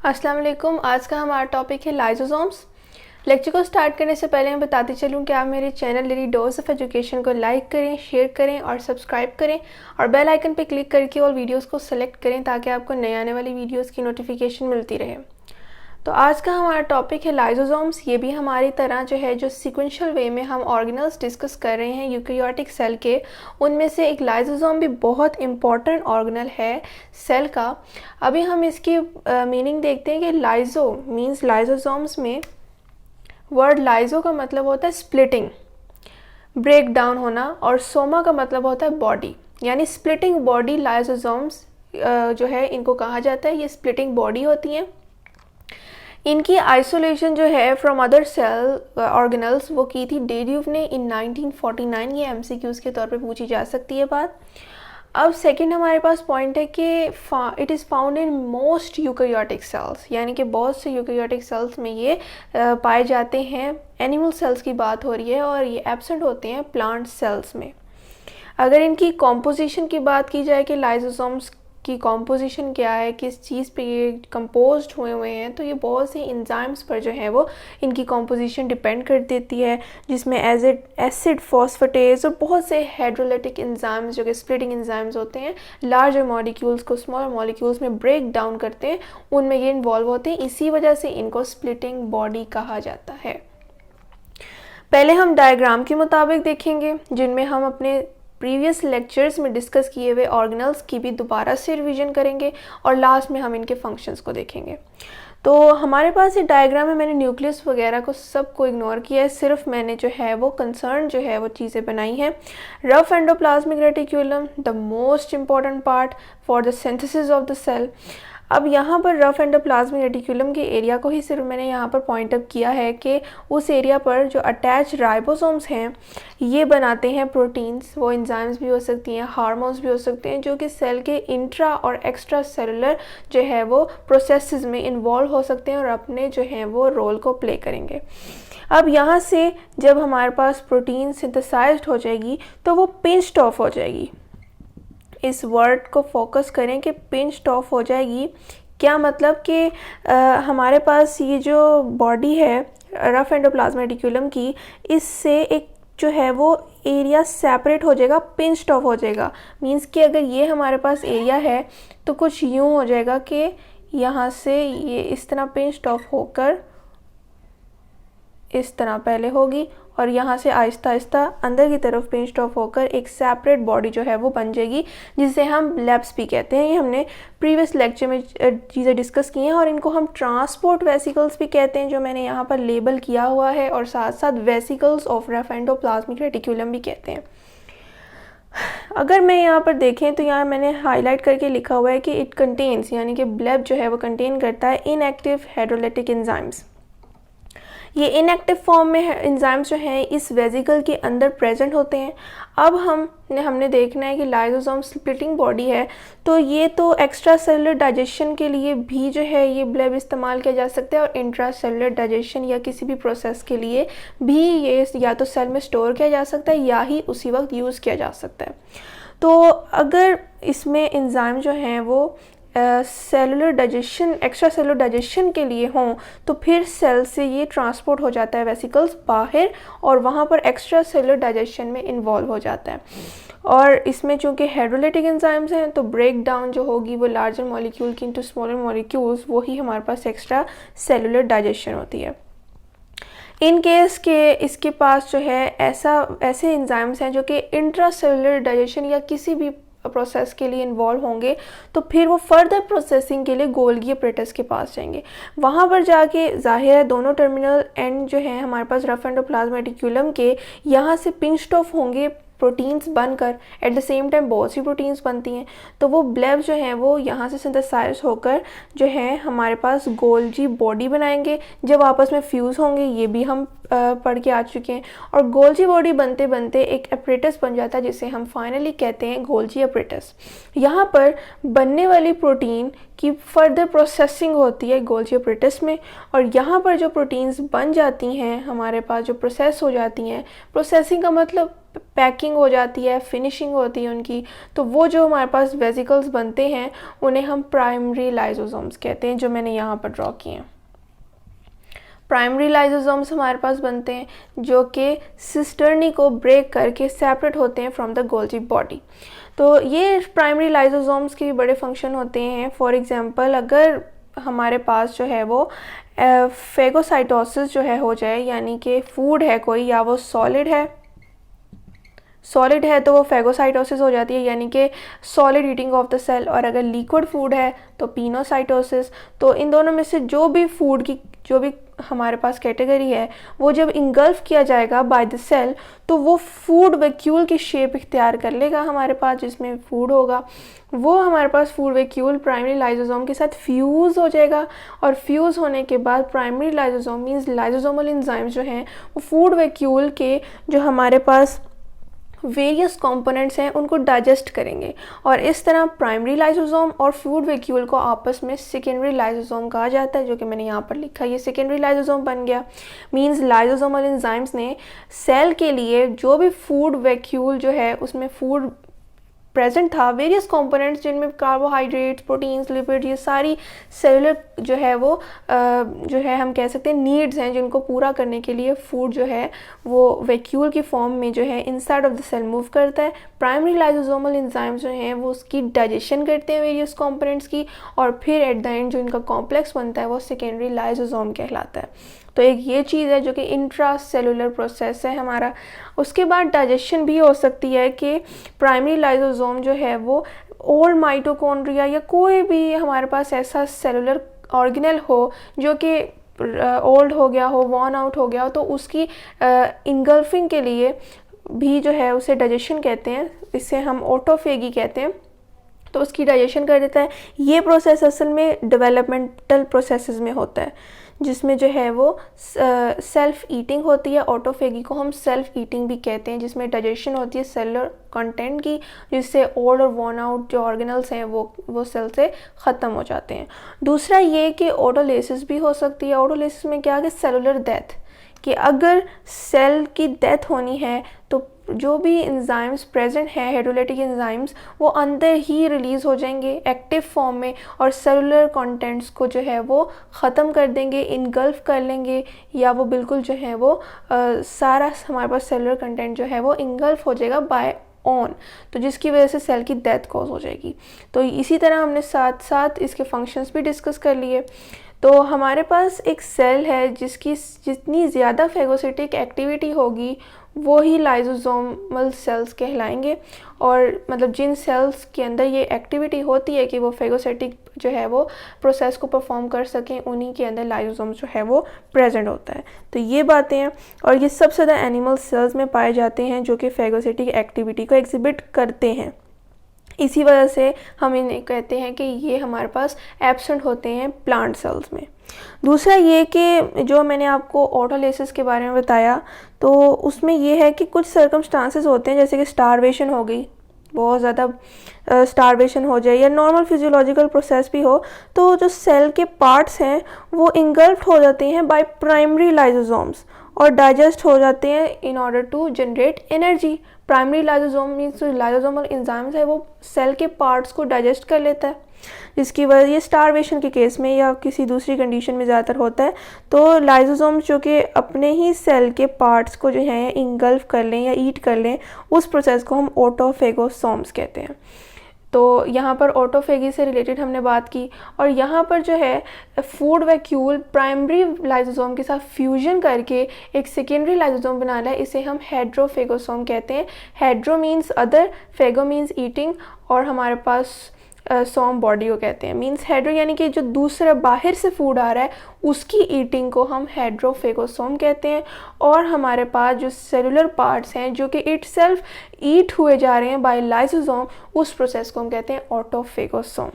अस्सलाम वालेकुम। आज का हमारा टॉपिक है लाइसोसोम्स। लेक्चर को स्टार्ट करने से पहले मैं बताती चलूँ कि आप मेरे channel daily dose of education को लाइक करें, शेयर करें और सब्सक्राइब करें और बेल आइकन पर क्लिक करके और वीडियोस को सेलेक्ट करें ताकि आपको नए आने वाली वीडियोस की नोटिफिकेशन मिलती रहे। तो आज का हमारा टॉपिक है लाइसोसोम्स। ये भी हमारी तरह जो सीक्वेंशियल वे में हम ऑर्गेनल्स डिस्कस कर रहे हैं यूकैरियोटिक सेल के, उनमें से एक लाइसोसोम भी बहुत इंपॉर्टेंट ऑर्गेनल है सेल का। अभी हम इसकी मीनिंग देखते हैं कि लाइजो मीन्स लाइसोसोम्स में वर्ड लाइजो का मतलब होता है स्प्लिटिंग, ब्रेक डाउन होना, और सोमा का मतलब होता है बॉडी, यानी स्प्लिटिंग बॉडी लाइसोसोम्स जो है इनको कहा जाता है। ये स्प्लिटिंग बॉडी होती हैं। इनकी आइसोलेशन जो है फ्रॉम अदर सेल ऑर्गेनल्स वो की थी डेड्यूव ने इन 1949। ये एमसीक्यूज के तौर पे पूछी जा सकती है बात। अब सेकंड हमारे पास पॉइंट है कि it is found in most eukaryotic cells, यानी कि बहुत से यूकैरियोटिक सेल्स में ये पाए जाते हैं। एनिमल सेल्स की बात हो रही है और ये एब्सेंट होते हैं प्लांट सेल्स में। अगर इनकी कॉम्पोजिशन की बात की जाए कि लाइसोसोम्स की कॉम्पोजिशन क्या है, किस चीज़ पे ये कंपोज्ड हुए हैं, तो ये बहुत सी एंजाइम्स पर जो है वो इनकी कॉम्पोजिशन डिपेंड कर देती है, जिसमें एसिड फॉस्फेटेज और बहुत से हाइड्रोलाइटिक एंजाइम्स जो कि स्प्लिटिंग एंजाइम्स होते हैं, लार्जर मॉलिक्यूल्स को स्मॉलर मॉलिक्यूल्स में ब्रेक डाउन करते हैं, उनमें ये इन्वॉल्व होते हैं। इसी वजह से इनको स्प्लिटिंग बॉडी कहा जाता है। पहले हम डायग्राम के मुताबिक देखेंगे, जिनमें हम अपने प्रीवियस लेक्चर्स में डिस्कस किए हुए ऑर्गेनल्स की भी दोबारा से रिवीजन करेंगे और लास्ट में हम इनके फंक्शंस को देखेंगे। तो हमारे पास ये डायग्राम है। मैंने न्यूक्लियस वगैरह को सबको इग्नोर किया है, सिर्फ मैंने जो है वो कंसर्न जो है वो चीज़ें बनाई हैं। Rough endoplasmic reticulum, the most important part for the synthesis of the cell. अब यहाँ पर रफ एंडोप्लाज्मिक रेटिक्यूलम के एरिया को ही सिर्फ मैंने यहाँ पर पॉइंट अप किया है कि उस एरिया पर जो अटैच राइबोसोम्स हैं ये बनाते हैं प्रोटीन्स। वो एंजाइम्स भी हो सकती हैं, हार्मोन्स भी हो सकते हैं, जो कि सेल के इंट्रा और एक्स्ट्रा सेलुलर जो है वो प्रोसेसेस में इन्वॉल्व हो सकते हैं और अपने जो हैं वो रोल को प्ले करेंगे। अब यहाँ से जब हमारे पास प्रोटीन सिंथेसाइज्ड हो जाएगी तो वो पिंच्ड ऑफ हो जाएगी। इस वर्ड को फोकस करें कि पिंच्ड ऑफ हो जाएगी। क्या मतलब कि हमारे पास ये जो बॉडी है रफ एंडोप्लाज्मिक रेटिक्यूलम की, इससे एक जो है वो एरिया सेपरेट हो जाएगा, पिंच्ड ऑफ हो जाएगा। मींस कि अगर ये हमारे पास एरिया है तो कुछ यूँ हो जाएगा कि यहाँ से ये इस तरह पिंच्ड ऑफ होकर इस तरह पहले होगी और यहाँ से आहिस्ता आहिस्ता अंदर की तरफ पिंच्ड ऑफ होकर एक सेपरेट बॉडी जो है वो बन जाएगी, जिसे हम लेब्स भी कहते हैं। ये हमने प्रीवियस लेक्चर में चीज़ें डिस्कस की हैं और इनको हम ट्रांसपोर्ट वेसिकल्स भी कहते हैं, जो मैंने यहाँ पर लेबल किया हुआ है, और साथ साथ vesicles of rough endoplasmic reticulum भी कहते हैं। अगर मैं यहाँ पर देखें तो यहाँ मैंने हाईलाइट करके लिखा हुआ है कि इट कंटेन्स, यानी कि ब्लेब जो है वो कंटेन करता है इनएक्टिव हाइड्रोलाइटिक एंजाइम्स। ये इनएक्टिव फॉर्म में एंजाइम्स जो हैं इस वेसिकल के अंदर प्रेजेंट होते हैं। अब हमने देखना है कि लाइसोसोम स्प्लिटिंग बॉडी है, तो ये तो एक्स्ट्रा सेलुलर डाइजेशन के लिए भी जो है ये ब्लेब इस्तेमाल किया जा सकता है, और इंट्रा सेलुलर डाइजेशन या किसी भी प्रोसेस के लिए भी ये या तो सेल में स्टोर किया जा सकता है या ही उसी वक्त यूज़ किया जा सकता है। तो अगर इसमें एंजाइम जो हैं वो cellular digestion, extra cellular digestion के लिए हों, तो फिर सेल से ये ट्रांसपोर्ट हो जाता है वेसिकल्स बाहर, और वहाँ पर एक्स्ट्रा सेलुलर डाइजेशन में इन्वॉल्व हो जाता है। और इसमें चूँकि हाइड्रोलाइटिक एंजाइम्स हैं तो ब्रेक डाउन जो होगी वो लार्जर मॉलिक्यूल की इनटू स्मॉलर मॉलिक्यूल्स, वो ही हमारे पास एक्स्ट्रा सेलुलर डाइजेशन होती है। इन केस के इसके पास जो है ऐसे एंजाइम्स हैं जो कि इंट्रा सेलुलर डाइजेशन या किसी भी प्रोसेस के लिए इन्वॉल्व होंगे, तो फिर वो फर्दर प्रोसेसिंग के लिए गोल्गी अपरेटस के पास जाएंगे। वहाँ पर जाके जाहिर है दोनों टर्मिनल एंड जो है हमारे पास रफ एंडोप्लाज्मिक रेटिक्यूलम के यहाँ से पिंच्ड ऑफ होंगे प्रोटीन्स बनकर। एट द सेम टाइम बहुत सी प्रोटीन्स बनती हैं, तो वो ब्लेब जो हैं वो यहाँ से सिंथेसाइज होकर जो है हमारे पास गोल्जी बॉडी बनाएंगे। जब आपस में फ्यूज़ होंगे, ये भी हम पढ़ के आ चुके हैं, और गोल्जी बॉडी बनते बनते एक अपरेटस बन जाता है जिसे हम फाइनली कहते हैं गोल्जी अपरेटस। यहाँ पर बनने वाली प्रोटीन की फर्दर प्रोसेसिंग होती है गोल्जी अपरेटस में, और यहाँ पर जो प्रोटीन्स बन जाती हैं हमारे पास जो प्रोसेस हो जाती हैं, प्रोसेसिंग का मतलब पैकिंग हो जाती है, फिनिशिंग होती है उनकी, तो वो जो हमारे पास वेसिकल्स बनते हैं उन्हें हम प्राइमरी लाइसोसोम्स कहते हैं, जो मैंने यहाँ पर ड्रॉ किए हैं। प्राइमरी लाइसोसोम्स हमारे पास बनते हैं जो कि सिस्टर्नी को ब्रेक करके सेपरेट होते हैं फ्रॉम द गोल्जी बॉडी। तो ये प्राइमरी लाइसोसोम्स के बड़े फंक्शन होते हैं। फॉर एग्जांपल, अगर हमारे पास जो है वो फेगोसाइटोसिस जो है हो जाए, यानी कि फूड है कोई, या वो सॉलिड है तो वो फेगोसाइटोसिस हो जाती है, यानी कि solid eating of the cell. और अगर लिक्विड फूड है तो पिनोसाइटोसिस। तो इन दोनों में से जो भी फूड की जो भी हमारे पास कैटेगरी है, वो जब इंगल्फ किया जाएगा बाय द सेल, तो वो फूड वैक्यूल की शेप इख्तियार कर लेगा हमारे पास, जिसमें फूड होगा। वो हमारे पास फूड वैक्यूल प्राइमरी लाइसोसोम के साथ फ्यूज़ हो जाएगा, और फ्यूज़ होने के बाद primary lysosome means lysosomal enzymes जो हैं वो फूड वैक्यूल के जो हमारे पास वेरियस कंपोनेंट्स हैं उनको डाइजेस्ट करेंगे, और इस तरह प्राइमरी लाइसोसोम और फूड वैक्यूल को आपस में सेकेंडरी लाइसोसोम कहा जाता है, जो कि मैंने यहाँ पर लिखा। ये सेकेंडरी लाइसोसोम बन गया। मींस लाइसोसोमल एंजाइम्स ने सेल के लिए जो भी फूड वैक्यूल जो है उसमें फूड प्रेजेंट था, वेरियस कंपोनेंट्स जिनमें कार्बोहाइड्रेट्स, प्रोटीन्स, लिपिड, ये सारी सेलुलर जो है वो जो है हम कह सकते हैं नीड्स हैं, जिनको पूरा करने के लिए फूड जो है वो वैक्यूल की फॉर्म में जो है inside of the cell move करता है। प्राइमरी लाइसोसोमल एंजाइम्स जो हैं वो उसकी डाइजेशन करते हैं वेरियस कंपोनेंट्स की, और फिर एट द एंड जो इनका कॉम्प्लेक्स बनता है वो सेकेंडरी लाइसोसोम कहलाता है। तो एक ये चीज़ है जो कि इंट्रा सेलुलर प्रोसेस है हमारा। उसके बाद डाइजेशन भी हो सकती है कि प्राइमरी लाइसोसोम जो है वो ओल्ड माइटोकॉन्ड्रिया या कोई भी हमारे पास ऐसा सेलुलर ऑर्गेनेल हो जो कि ओल्ड हो गया हो, वॉर्न आउट हो गया हो, तो उसकी इंगल्फिंग के लिए भी जो है उसे डाइजेशन कहते हैं। इसे हम ऑटोफेगी कहते हैं। तो उसकी डाइजेशन कर देता है। ये प्रोसेस असल में डेवलपमेंटल प्रोसेसेस में होता है, जिसमें जो है वो सेल्फ ईटिंग होती है। ऑटोफेगी को हम सेल्फ ईटिंग भी कहते हैं, जिसमें डाइजेशन होती है सेलुलर कंटेंट की, जिससे ओल्ड और वॉर्न आउट जो ऑर्गेनल्स हैं वो सेल से ख़त्म हो जाते हैं। दूसरा ये कि ऑटोलिसिस भी हो सकती है। ऑटोलिसिस में क्या कि सेलुलर डेथ, कि अगर सेल की डेथ होनी है तो जो भी एंजाइम्स प्रेजेंट हैं, हाइड्रोलाइटिक एंजाइम्स, वो अंदर ही रिलीज़ हो जाएंगे एक्टिव फॉर्म में, और सेलुलर कंटेंट्स को जो है वो ख़त्म कर देंगे, इनगल्फ कर लेंगे, या वो बिल्कुल जो है वो सारा हमारे पास सेलुलर कंटेंट जो है वो इनगल्फ हो जाएगा बाय ऑन, तो जिसकी वजह से सेल की डेथ कॉज हो जाएगी। तो इसी तरह हमने साथ साथ इसके फंक्शंस भी डिस्कस कर लिए। तो हमारे पास एक सेल है जिसकी जितनी ज़्यादा फेगोसिटिक एक्टिविटी होगी वो ही लाइसोसोमल सेल्स कहलाएंगे, और मतलब जिन सेल्स के अंदर ये एक्टिविटी होती है कि वो फेगोसिटिक जो है वो प्रोसेस को परफॉर्म कर सकें, उन्हीं के अंदर लाइसोसोम जो है वो प्रेजेंट होता है। तो ये बातें हैं, और ये सबसे ज़्यादा एनिमल सेल्स में पाए जाते हैं जो कि फेगोसिटिक एक्टिविटी को एग्जिबिट करते हैं। इसी वजह से हम इन्हें कहते हैं कि ये हमारे पास एब्सेंट होते हैं प्लांट सेल्स में। दूसरा ये कि जो मैंने आपको ऑटोलिसिस के बारे में बताया, तो उसमें ये है कि कुछ सर्कमस्टांसेस होते हैं, जैसे कि स्टारवेशन हो गई, बहुत ज़्यादा स्टारवेशन हो जाए, या नॉर्मल फिजियोलॉजिकल प्रोसेस भी हो, तो जो सेल के पार्ट्स हैं वो इंगल्फ्ड हो जाते हैं बाय प्राइमरी लाइसोसोम्स और डाइजेस्ट हो जाते हैं in order to generate energy. Primary lysosome means जो लाइसोसोमल एंजाइम्स है वो सेल के पार्ट्स को डाइजेस्ट कर लेता है, जिसकी वजह ये स्टारवेशन के केस में या किसी दूसरी कंडीशन में ज़्यादातर होता है। तो लाइसोसोम्स जो कि अपने ही सेल के पार्ट्स को जो है इंगल्फ कर लें या ईट कर लें, उस प्रोसेस को हम ऑटोफेगोसोम्स कहते हैं। तो यहाँ पर ऑटोफेगी से रिलेटेड हमने बात की, और यहाँ पर जो है फूड वैक्यूल प्राइमरी लाइसोसोम के साथ फ्यूजन करके एक सेकेंडरी लाइसोसोम बनाना है, इसे हम हेड्रोफेगोसोम कहते हैं। Hetero means other, phago means eating, और हमारे पास सोम बॉडी को कहते हैं। मीन्स हेड्रो यानी कि जो दूसरा बाहर से फूड आ रहा है उसकी ईटिंग को हम हेड्रोफेगोसोम कहते हैं। और हमारे पास जो सेलुलर पार्ट्स हैं जो कि इट सेल्फ ईट हुए जा रहे हैं बाय लाइसोसोम, उस प्रोसेस को हम कहते हैं ऑटोफेगोसोम।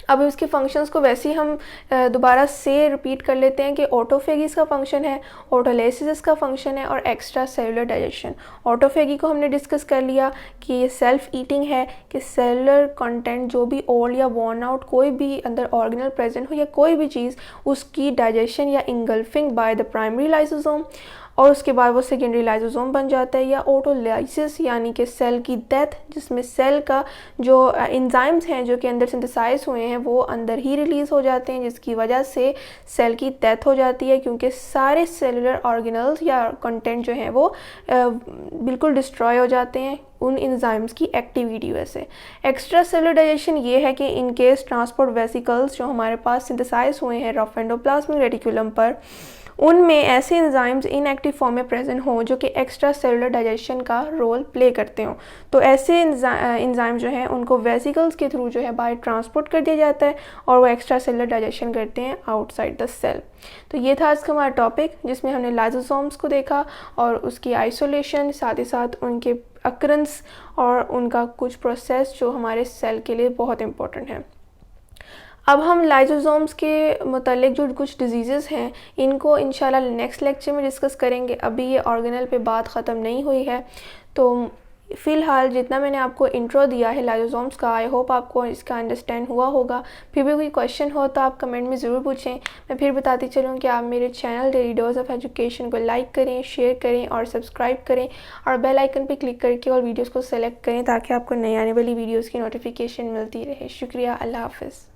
अब इसके फंक्शंस को वैसे ही हम दोबारा से रिपीट कर लेते हैं कि ऑटोफेगी इसका फंक्शन है, ऑटोलिसिस इसका फंक्शन है, और एक्स्ट्रा सेलुलर डाइजेशन। ऑटोफेगी को हमने डिस्कस कर लिया कि ये सेल्फ ईटिंग है, कि सेलुलर कंटेंट जो भी ओल्ड या वॉर्न आउट कोई भी अंदर ऑर्गेनल प्रेजेंट हो या कोई भी चीज़, उसकी डाइजेशन या engulfing by the primary lysosome. और उसके बाद वो सेकेंडरी लाइजोसोम बन जाता है, या ऑटोलाइसिस यानी कि सेल की डेथ, जिसमें सेल का जो एंजाइम्स हैं जो कि अंदर सिंथेसाइज हुए हैं वो अंदर ही रिलीज़ हो जाते हैं, जिसकी वजह से सेल की डेथ हो जाती है, क्योंकि सारे सेलुलर ऑर्गेनल्स या कंटेंट जो हैं वो बिल्कुल डिस्ट्रॉय हो जाते हैं उन एंजाइम्स की एक्टिविटी वजह से। एक्स्ट्रा सेलुलर डाइजेशन ये है कि इन केस ट्रांसपोर्ट वेसिकल्स जो हमारे पास सिंथेसाइज हुए हैं रफ एंडोप्लाज्मिक रेटिकुलम पर, उनमें ऐसे एंजाइम्स इनएक्टिव फॉर्म में प्रेजेंट हों जो कि एक्स्ट्रा सेलुलर डाइजेशन का रोल प्ले करते हों, तो ऐसे एंजाइम जो हैं उनको वेसिकल्स के थ्रू जो है बाहर ट्रांसपोर्ट कर दिया जाता है और वो एक्स्ट्रा सेलुलर डाइजेशन करते हैं आउटसाइड द सेल। तो ये था आज का हमारा टॉपिक, जिसमें हमने लाइसोसोम्स को देखा और उसकी आइसोलेशन, साथ ही साथ उनके अक्रंस और उनका कुछ प्रोसेस जो हमारे सेल के लिए बहुत इंपॉर्टेंट है। अब हम लाइसोसोम्स के मतलब जो कुछ डिजीज़ हैं इनको इंशाल्लाह नेक्स्ट लेक्चर में डिस्कस करेंगे। अभी ये ऑर्गेनल पे बात ख़त्म नहीं हुई है, तो फ़िलहाल जितना मैंने आपको इंट्रो दिया है लाइसोसोम्स का, आई होप आपको इसका अंडरस्टैंड हुआ होगा। फिर भी कोई क्वेश्चन हो तो आप कमेंट में ज़रूर पूछें। मैं फिर बताती चलूँ कि आप मेरे channel daily dose of education को लाइक करें, शेयर करें और सब्सक्राइब करें, और बेल आइकन पर क्लिक करके और वीडियोज़ को सेलेक्ट करें ताकि आपको नई आने वाली वीडियोज़ की नोटिफिकेशन मिलती रहे। शुक्रिया, अल्लाह हाफ़िज़।